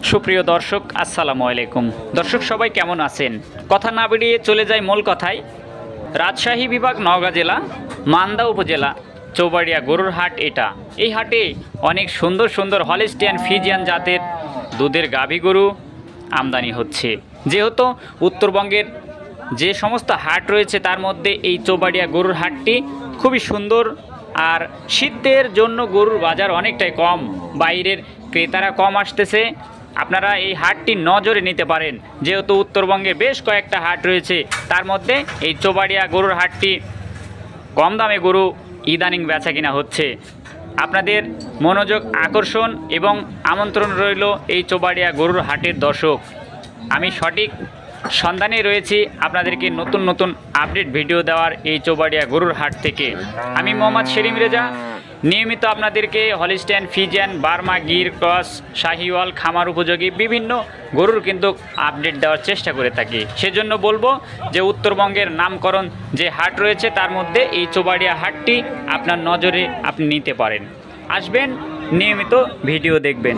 সুপ্রিয় দর্শক আসসালামু আলাইকুম। দর্শক সবাই কেমন আছেন? কথা না বেরিয়ে চলে যায় মূল কথায়। রাজশাহী বিভাগ নওগাঁ জেলা মান্দা উপজেলা চৌবাড়িয়া গরুর হাট। এই হাটে অনেক সুন্দর সুন্দর হলিস্টিয়ান ফ্রিজিয়ান জাতের দুধের গাভী গরু আমদানি হচ্ছে। যেহেতু উত্তরবঙ্গের যে সমস্ত হাট রয়েছে তার মধ্যে এই চৌবাড়িয়া গরুর হাটটি খুবই সুন্দর। আর শীতের জন্য গরুর বাজার অনেকটাই কম, বাইরের ক্রেতারা কম আসতেছে। আপনারা এই হাটটি নজরে নিতে পারেন, যেহেতু উত্তরবঙ্গে বেশ কয়েকটা হাট রয়েছে, তার মধ্যে এই চৌবাড়িয়া গরুর হাটটি কম দামে গরু ইদানিং বেচা কিনা হচ্ছে। আপনাদের মনোযোগ আকর্ষণ এবং আমন্ত্রণ রইল এই চৌবাড়িয়া গরুর হাটের দর্শক। আমি সঠিক সন্ধানে রয়েছি আপনাদেরকে নতুন নতুন আপডেট ভিডিও দেওয়ার এই চৌবাড়িয়া গরুর হাট থেকে। আমি মোহাম্মদ সেলিম রেজা নিয়মিত আপনাদেরকে Holstein Friesian, Burma, Gir cross, Sahiwal, খামার উপযোগী বিভিন্ন গরুর কিন্তু আপডেট দেওয়ার চেষ্টা করে থাকি। সেজন্য বলবো যে উত্তরবঙ্গের নামকরণ যে হাট রয়েছে তার মধ্যে এই চৌবাড়িয়া হাটটি আপনার নজরে আপনি নিতে পারেন। আসবেন, নিয়মিত ভিডিও দেখবেন।